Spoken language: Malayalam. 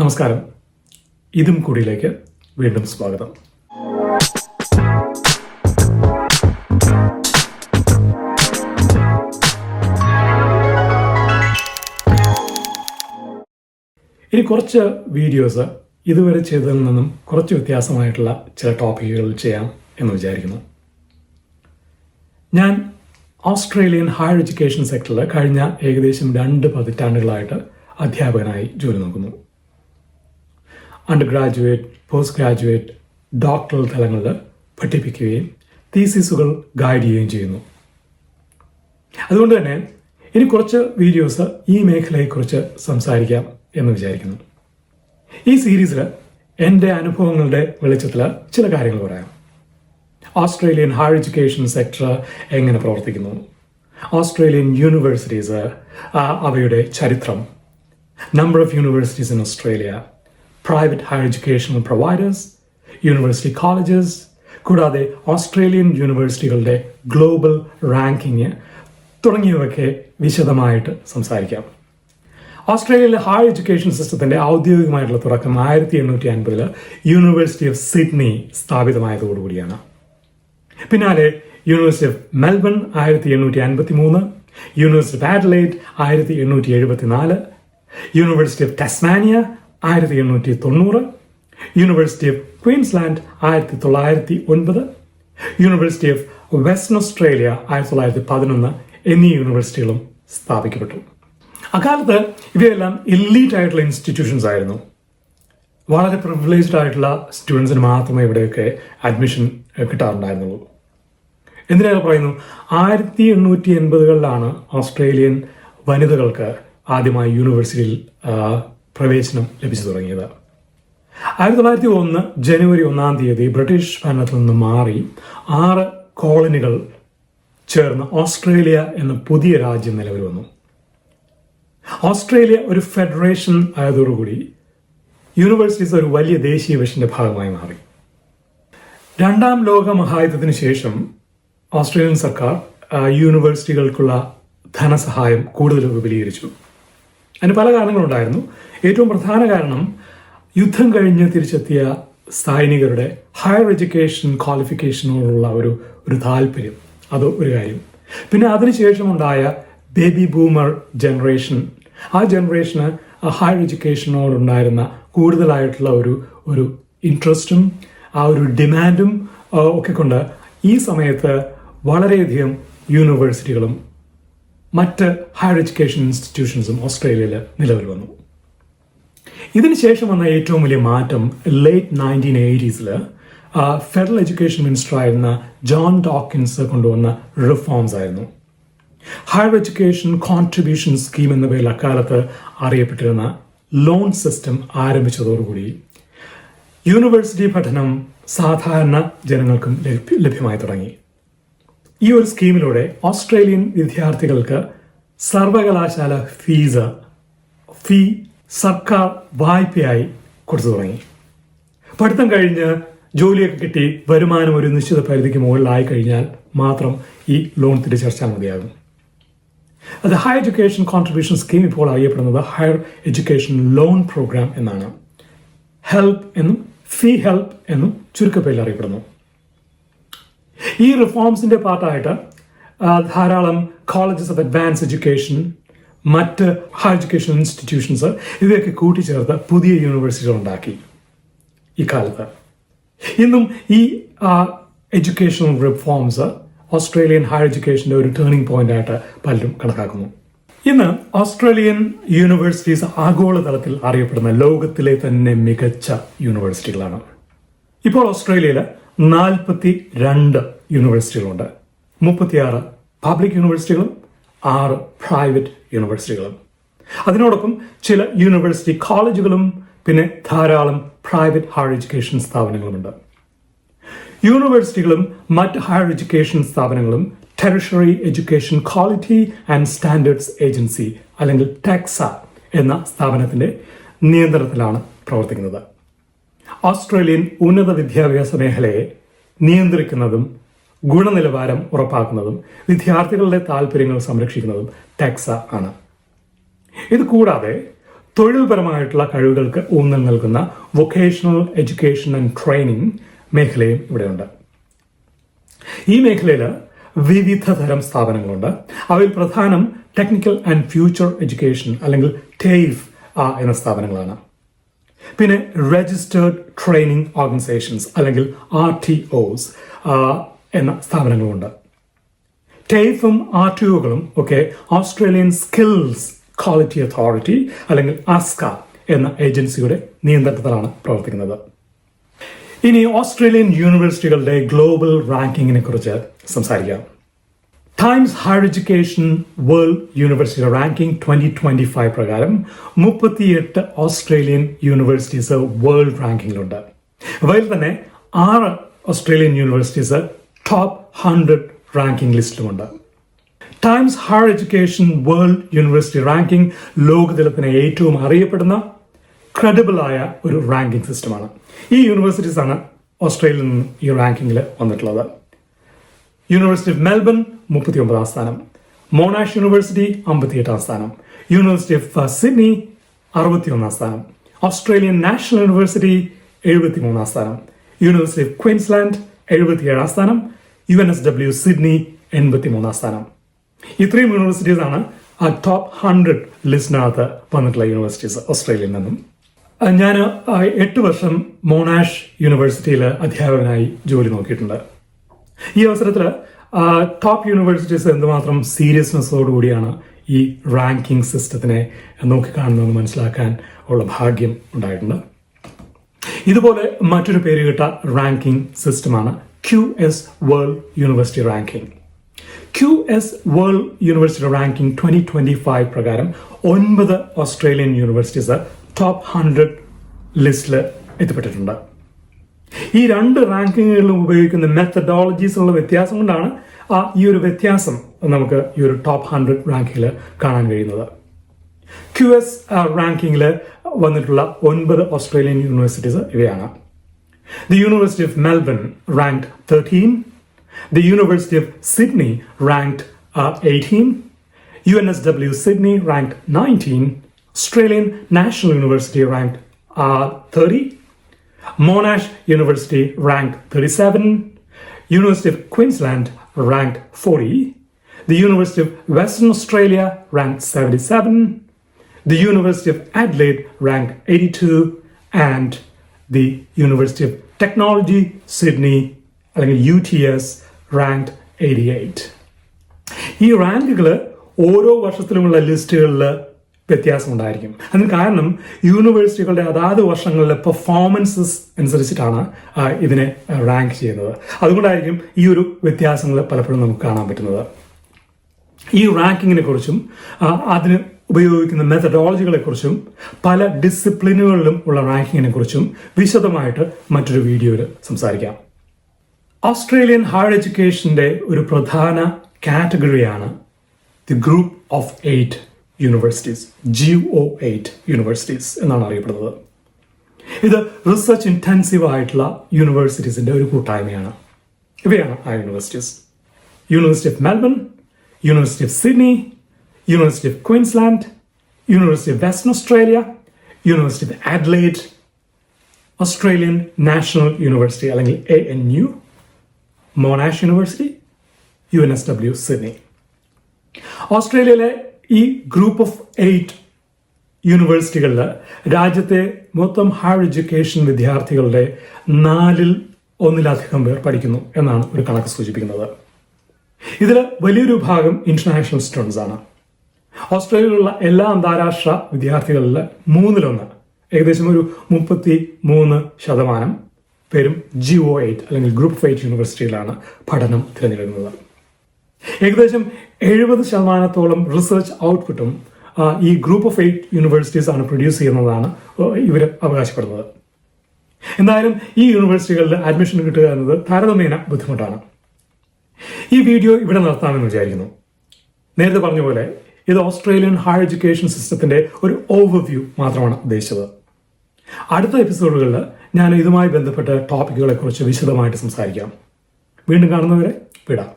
നമസ്കാരം. ഇതും കൂടിയിലേക്ക് വീണ്ടും സ്വാഗതം. ഇനി കുറച്ച് വീഡിയോസ് ഇതുവരെ ചെയ്തതിൽ നിന്നും കുറച്ച് വ്യത്യാസമായിട്ടുള്ള ചില ടോപ്പിക്കുകൾ ചെയ്യാം എന്ന് വിചാരിക്കുന്നു. ഞാൻ ഓസ്ട്രേലിയൻ ഹയർ എഡ്യൂക്കേഷൻ സെക്ടറിൽ കഴിഞ്ഞ ഏകദേശം 2 പതിറ്റാണ്ടുകളായിട്ട് അധ്യാപകനായി ജോലി നോക്കുന്നു. Under graduate, post graduate, doctoral തലങ്ങളിൽ പഠിപ്പിക്കുകയും തീസിസുകൾ ഗൈഡ് ചെയ്യുകയും ചെയ്യുന്നു. അതുകൊണ്ട് തന്നെ ഇനി കുറച്ച് വീഡിയോസ് ഈ മേഖലയെക്കുറിച്ച് സംസാരിക്കാം എന്ന് വിചാരിക്കുന്നു. ഈ സീരീസിൽ എൻ്റെ അനുഭവങ്ങളുടെ വെളിച്ചത്തിൽ ചില കാര്യങ്ങൾ പറയാം. ഓസ്ട്രേലിയൻ ഹയർ എഡ്യൂക്കേഷൻ സെക്ടർ എങ്ങനെ പ്രവർത്തിക്കുന്നു, ഓസ്ട്രേലിയൻ യൂണിവേഴ്സിറ്റീസ്, അവയുടെ ചരിത്രം, number of universities in Australia, private higher educational providers, university colleges, കൂടാതെ ഓസ്ട്രേലിയൻ യൂണിവേഴ്സിറ്റികളുടെ ഗ്ലോബൽ റാങ്കിങ് തുടങ്ങിയവയൊക്കെ വിശദമായിട്ട് സംസാരിക്കാം. ഓസ്ട്രേലിയയിലെ ഹയർ എഡ്യൂക്കേഷൻ സിസ്റ്റത്തിന്റെ ഔദ്യോഗികമായിട്ടുള്ള തുടക്കം 1850 യൂണിവേഴ്സിറ്റി ഓഫ് സിഡ്നി സ്ഥാപിതമായതോടുകൂടിയാണ്. പിന്നാലെ university of Melbourne 1853, university of Adelaide 1874, university of Tasmania 1890, university of Queensland 1909, university of Western Australia 1911 എന്നീ യൂണിവേഴ്സിറ്റികളും സ്ഥാപിക്കപ്പെട്ടു. അക്കാലത്ത് ഇവയെല്ലാം എലീറ്റ് ആയിട്ടുള്ള ഇൻസ്റ്റിറ്റ്യൂഷൻസ് ആയിരുന്നു. വളരെ പ്രിവിലേജ്ഡ് ആയിട്ടുള്ള സ്റ്റുഡൻസിന് മാത്രമേ ഇവിടെയൊക്കെ അഡ്മിഷൻ കിട്ടാറുണ്ടായിരുന്നുള്ളൂ. എന്തിനേറെ പറയുന്നു, 1880-കളിലാണ് ഓസ്ട്രേലിയൻ വനിതകൾക്ക് ആദ്യമായി യൂണിവേഴ്സിറ്റിയിൽ പ്രവേശനം ലഭിച്ചു തുടങ്ങിയത്. 1901 ജനുവരി 1 ബ്രിട്ടീഷ് ഭരണത്തിൽ നിന്ന് മാറി 6 കോളനികൾ ചേർന്ന് ഓസ്ട്രേലിയ എന്ന പുതിയ രാജ്യം നിലവിൽ വന്നു. ഓസ്ട്രേലിയ ഒരു ഫെഡറേഷൻ ആയതോടുകൂടി യൂണിവേഴ്സിറ്റീസ് ഒരു വലിയ ദേശീയ വിഷന്റെ ഭാഗമായി മാറി. 2ാം ലോക മഹായുദ്ധത്തിന് ശേഷം ഓസ്ട്രേലിയൻ സർക്കാർ യൂണിവേഴ്സിറ്റികൾക്കുള്ള ധനസഹായം കൂടുതൽ വിപുലീകരിച്ചു. അതിന് പല കാരണങ്ങളുണ്ടായിരുന്നു. ഏറ്റവും പ്രധാന കാരണം യുദ്ധം കഴിഞ്ഞ് തിരിച്ചെത്തിയ സൈനികരുടെ ഹയർ എഡ്യൂക്കേഷൻ ക്വാളിഫിക്കേഷനോടുള്ള ഒരു താല്പര്യം, അത് ഒരു കാര്യം. പിന്നെ അതിനുശേഷമുണ്ടായ ബേബി ബൂമർ ജനറേഷൻ, ആ ജനറേഷന് ഹയർ എഡ്യൂക്കേഷനോടുണ്ടായിരുന്ന കൂടുതലായിട്ടുള്ള ഒരു ഇൻട്രസ്റ്റും ആ ഒരു ഡിമാൻഡും ഒക്കെ കൊണ്ട് ഈ സമയത്ത് വളരെയധികം യൂണിവേഴ്സിറ്റികളും മറ്റ് ഹയർ എഡ്യൂക്കേഷൻ ഇൻസ്റ്റിറ്റ്യൂഷൻസും ഓസ്ട്രേലിയയിൽ നിലവിൽ വന്നു. ഇതിനുശേഷം വന്ന ഏറ്റവും വലിയ മാറ്റം late 1980s federal education minister ആയിരുന്ന ജോൺ ഡോക്കിൻസ് കൊണ്ടുവന്ന റിഫോംസ് ആയിരുന്നു. ഹയർ എഡ്യൂക്കേഷൻ കോൺട്രിബ്യൂഷൻ സ്കീം എന്ന പേരിൽ അക്കാലത്ത് അറിയപ്പെട്ടിരുന്ന ലോൺ സിസ്റ്റം ആരംഭിച്ചതോടുകൂടി യൂണിവേഴ്സിറ്റി പഠനം സാധാരണ ജനങ്ങൾക്കും ലഭ്യമായി തുടങ്ങി. ഈ ഒരു സ്കീമിലൂടെ ഓസ്ട്രേലിയൻ വിദ്യാർത്ഥികൾക്ക് സർവകലാശാല ഫീ സർക്കാർ വായ്പയായി കൊടുത്തു തുടങ്ങി. പഠിത്തം കഴിഞ്ഞ് ജോലിയൊക്കെ കിട്ടി വരുമാനം ഒരു നിശ്ചിത പരിധിക്ക് മുകളിലായി കഴിഞ്ഞാൽ മാത്രം ഈ ലോൺ തിരിച്ചടച്ചാൽ മതിയാകും. അത് ഹയർ എഡ്യൂക്കേഷൻ കോൺട്രിബ്യൂഷൻ സ്കീം ഇപ്പോൾ അറിയപ്പെടുന്നത് ഹയർ എഡ്യൂക്കേഷൻ ലോൺ പ്രോഗ്രാം എന്നാണ്. ഹെൽപ്പ് എന്നും ഫീ ഹെൽപ്പ് എന്നും ചുരുക്കപ്പേരിൽ അറിയപ്പെടുന്നു. ഈ റിഫോംസിന്റെ പാർട്ടായിട്ട് ധാരാളം കോളേജസ് ഓഫ് അഡ്വാൻസ് എഡ്യൂക്കേഷൻ, മറ്റ് ഹയർ എഡ്യൂക്കേഷൻ ഇൻസ്റ്റിറ്റ്യൂഷൻസ് ഇവയൊക്കെ കൂട്ടിച്ചേർത്ത് പുതിയ യൂണിവേഴ്സിറ്റികൾ ഉണ്ടാക്കി. ഇക്കാലത്ത് ഇന്നും ഈ എഡ്യൂക്കേഷണൽ റിഫോംസ് ഓസ്ട്രേലിയൻ ഹയർ എഡ്യൂക്കേഷന്റെ ഒരു ടേണിംഗ് പോയിന്റ് ആയിട്ട് പലരും കണക്കാക്കുന്നു. ഇന്ന് ഓസ്ട്രേലിയൻ യൂണിവേഴ്സിറ്റീസ് ആഗോളതലത്തിൽ അറിയപ്പെടുന്ന ലോകത്തിലെ തന്നെ മികച്ച യൂണിവേഴ്സിറ്റികളാണ്. ഇപ്പോൾ ഓസ്ട്രേലിയയിൽ 42 യൂണിവേഴ്സിറ്റികളുണ്ട്. 36 പബ്ലിക് യൂണിവേഴ്സിറ്റികളും 6 പ്രൈവറ്റ് യൂണിവേഴ്സിറ്റികളും. അതിനോടൊപ്പം ചില യൂണിവേഴ്സിറ്റി കോളേജുകളും പിന്നെ ധാരാളം പ്രൈവറ്റ് ഹയർ എഡ്യൂക്കേഷൻ സ്ഥാപനങ്ങളുമുണ്ട്. യൂണിവേഴ്സിറ്റികളും മറ്റ് ഹയർ എഡ്യൂക്കേഷൻ സ്ഥാപനങ്ങളും tertiary education quality and standards agency അല്ലെങ്കിൽ ടെക്സ എന്ന സ്ഥാപനത്തിന്റെ നിയന്ത്രണത്തിലാണ് പ്രവർത്തിക്കുന്നത്. ഓസ്ട്രേലിയൻ ഉന്നത വിദ്യാഭ്യാസ മേഖലയെ നിയന്ത്രിക്കുന്നതും ഗുണനിലവാരം ഉറപ്പാക്കുന്നതും വിദ്യാർത്ഥികളുടെ താല്പര്യങ്ങൾ സംരക്ഷിക്കുന്നതും ടെക്സ ആണ്. ഇത് കൂടാതെ തൊഴിൽപരമായിട്ടുള്ള കഴിവുകൾക്ക് ഊന്നൽ നൽകുന്ന വൊക്കേഷണൽ എഡ്യൂക്കേഷൻ ആൻഡ് ട്രെയിനിങ് മേഖലയും ഇവിടെയുണ്ട്. ഈ മേഖലയിൽ വിവിധ തരം സ്ഥാപനങ്ങളുണ്ട്. അവയിൽ പ്രധാനം ടെക്നിക്കൽ ആൻഡ് ഫ്യൂച്ചർ എഡ്യൂക്കേഷൻ അല്ലെങ്കിൽ TAFE എന്ന സ്ഥാപനങ്ങളാണ്. പിന്നെ രജിസ്റ്റേർഡ് ട്രെയിനിങ് ഓർഗനൈസേഷൻസ് അല്ലെങ്കിൽ RTOs എന്ന സ്ഥാപനങ്ങളുമുണ്ട്. TAFEും RTOകളും ഒക്കെ ഓസ്ട്രേലിയൻ സ്കിൽസ് ക്വാളിറ്റി അതോറിറ്റി അല്ലെങ്കിൽ ASCA എന്ന ഏജൻസിയുടെ നിയന്ത്രണത്തിലാണ് പ്രവർത്തിക്കുന്നത്. ഇനി ഓസ്ട്രേലിയൻ യൂണിവേഴ്സിറ്റികളുടെ ഗ്ലോബൽ റാങ്കിങ്ങിനെ കുറിച്ച് സംസാരിക്കാം. Times Higher Education World University ranking 2025 പ്രകാരം 38 ഓസ്ട്രേലിയൻ യൂണിവേഴ്സിറ്റീസ് വേൾഡ് റാങ്കിങ്ങിലുണ്ട്. അവയിൽ തന്നെ 6 ഓസ്ട്രേലിയൻ യൂണിവേഴ്സിറ്റീസ് ടോപ്പ് 100 റാങ്കിംഗ് ലിസ്റ്റിലുമുണ്ട്. Times Higher Education World University Ranking ലോകതലത്തിന് ഏറ്റവും അറിയപ്പെടുന്ന ക്രെഡിബിൾ ആയ ഒരു റാങ്കിംഗ് സിസ്റ്റമാണ്. ഈ യൂണിവേഴ്സിറ്റീസ് ആണ് ഓസ്ട്രേലിയയിൽ നിന്നും ഈ റാങ്കിങ്ങിൽ വന്നിട്ടുള്ളത്. യൂണിവേഴ്സിറ്റി ഓഫ് മെൽബൺ 39 സ്ഥാനം, മോണാഷ് യൂണിവേഴ്സിറ്റി 58 സ്ഥാനം, യൂണിവേഴ്സിറ്റി ഓഫ് സിഡ്നി 61 സ്ഥാനം, ഓസ്ട്രേലിയൻ നാഷണൽ യൂണിവേഴ്സിറ്റി 73 സ്ഥാനം, യൂണിവേഴ്സിറ്റി ഓഫ് ക്വീൻസ്ലാൻഡ് 77 സ്ഥാനം, UNSW സിഡ്നി 83 സ്ഥാനം. ഇത്രയും യൂണിവേഴ്സിറ്റീസ് ആണ് ആ ടോപ്പ് 100 ലിസ്റ്റിനകത്ത് വന്നിട്ടുള്ള യൂണിവേഴ്സിറ്റീസ് ഓസ്ട്രേലിയയിൽ നിന്നും. ഞാൻ 8 വർഷം മോണാഷ് യൂണിവേഴ്സിറ്റിയിൽ അധ്യാപകനായി ജോലി നോക്കിയിട്ടുണ്ട്. ഈ അവസരത്തിൽ ടോപ്പ് യൂണിവേഴ്സിറ്റീസ് എന്തുമാത്രം സീരിയസ്നെസ്സോടുകൂടിയാണ് ഈ റാങ്കിംഗ് സിസ്റ്റത്തിനെ നോക്കിക്കാണുന്നതെന്ന് മനസ്സിലാക്കാൻ ഉള്ള ഭാഗ്യം ഉണ്ടായിട്ടുണ്ട്. ഇതുപോലെ മറ്റൊരു പേര് കേട്ട റാങ്കിംഗ് സിസ്റ്റമാണ് QS world University ranking. QS world University ranking 2025 പ്രകാരം 9 ഓസ്ട്രേലിയൻ യൂണിവേഴ്സിറ്റീസ് ടോപ്പ് 100 ലിസ്റ്റിൽ എത്തിപ്പെട്ടിട്ടുണ്ട്. ഈ 2 റാങ്കിങ്ങുകളിലും ഉപയോഗിക്കുന്ന മെത്തഡോളജീസിലുള്ള വ്യത്യാസം കൊണ്ടാണ് ഈ ഒരു വ്യത്യാസം നമുക്ക് ഈ ഒരു ടോപ്പ് 100 റാങ്കിങ്ങിൽ കാണാൻ കഴിയുന്നത്. QS റാങ്കിങ്ങിൽ വന്നിട്ടുള്ള 9 ഓസ്ട്രേലിയൻ യൂണിവേഴ്സിറ്റീസ് ഇവയാണ്: The University of Melbourne ranked 13, the University of Sydney ranked 18, UNSW Sydney ranked 19, Australian National University ranked 30, Monash University ranked 37, University of Queensland ranked 40, the University of Western Australia ranked 77, the University of Adelaide ranked 82, and the University of Technology Sydney അല്ലെങ്കിൽ UTS ranked 88. ഈ റാങ്കുകൾ ഓരോ വർഷത്തിലുമുള്ള ലിസ്റ്റുകളിൽ വ്യത്യാസമുണ്ടായിരിക്കും. അതിന് കാരണം യൂണിവേഴ്സിറ്റികളുടെ അതാത് വർഷങ്ങളിലെ പെർഫോമൻസസ് അനുസരിച്ചിട്ടാണ് ഇതിനെ റാങ്ക് ചെയ്യുന്നത്. അതുകൊണ്ടായിരിക്കും ഈ ഒരു വ്യത്യാസങ്ങൾ പലപ്പോഴും നമുക്ക് കാണാൻ പറ്റുന്നത്. ഈ റാങ്കിങ്ങിനെ കുറിച്ചും അതിന് ഉപയോഗിക്കുന്ന മെത്തഡോളജികളെ കുറിച്ചും പല ഡിസിപ്ലിനുകളിലും ഉള്ള റാങ്കിങ്ങിനെ കുറിച്ചും വിശദമായിട്ട് മറ്റൊരു വീഡിയോയിൽ സംസാരിക്കാം. ഓസ്ട്രേലിയൻ ഹയർ എഡ്യൂക്കേഷന്റെ ഒരു പ്രധാന കാറ്റഗറിയാണ് the group of 8 universities, GO8 universities എന്നാണ് അറിയപ്പെടുന്നത്. ഇത് റിസർച്ച് ഇൻറ്റൻസീവ് ആയിട്ടുള്ള യൂണിവേഴ്സിറ്റീസിന്റെ ഒരു കൂട്ടായ്മയാണ്. ഇവയാണ് ആ universities: university of Melbourne, university of Sydney, University of Queensland, University of Western Australia, University of Adelaide, Australian National University അല്ലെങ്കിൽ ANU, Monash University, UNSW Sydney. ഓസ്ട്രേലിയയിലെ ഈ ഗ്രൂപ്പ് ഓഫ് 8 യൂണിവേഴ്സിറ്റികളിൽ രാജ്യത്തെ മൊത്തം ഹയർ എഡ്യൂക്കേഷൻ വിദ്യാർത്ഥികളുടെ 1/4 പേർ പഠിക്കുന്നു എന്നാണ് ഒരു കണക്ക് സൂചിപ്പിക്കുന്നത്. ഇതിൽ വലിയൊരു ഭാഗം ഇന്റർനാഷണൽ സ്റ്റുഡൻസ് ആണ്. ഓസ്ട്രേലിയയിലുള്ള എല്ലാ അന്താരാഷ്ട്ര വിദ്യാർത്ഥികളിൽ 1/3 ഏകദേശം ഒരു 33% പേരും GO8 അല്ലെങ്കിൽ ഗ്രൂപ്പ് ഓഫ് 8 യൂണിവേഴ്സിറ്റിയിലാണ് പഠനം തിരഞ്ഞെടുക്കുന്നത്. ഏകദേശം 70% റിസർച്ച് ഔട്ട്പുട്ടും ഈ ഗ്രൂപ്പ് ഓഫ് 8 യൂണിവേഴ്സിറ്റീസ് ആണ് പ്രൊഡ്യൂസ് ചെയ്യുന്നതാണ് ഇവർ അവകാശപ്പെടുന്നത്. എന്തായാലും ഈ യൂണിവേഴ്സിറ്റികളിൽ അഡ്മിഷൻ കിട്ടുക എന്നത് താരതമ്യേന ബുദ്ധിമുട്ടാണ്. ഈ വീഡിയോ ഇവിടെ നിർത്താമെന്ന് വിചാരിക്കുന്നു. നേരത്തെ പറഞ്ഞ പോലെ ഇത് ഓസ്ട്രേലിയൻ ഹയർ എഡ്യൂക്കേഷൻ സിസ്റ്റത്തിന്റെ ഒരു ഓവർവ്യൂ മാത്രമാണ് ഉദ്ദേശിച്ചത്. അടുത്ത എപ്പിസോഡുകളിൽ ഞാൻ ഇതുമായി ബന്ധപ്പെട്ട ടോപ്പിക്കുകളെ കുറിച്ച് വിശദമായിട്ട് സംസാരിക്കാം. വീണ്ടും കാണുന്നവരെ വിടാം.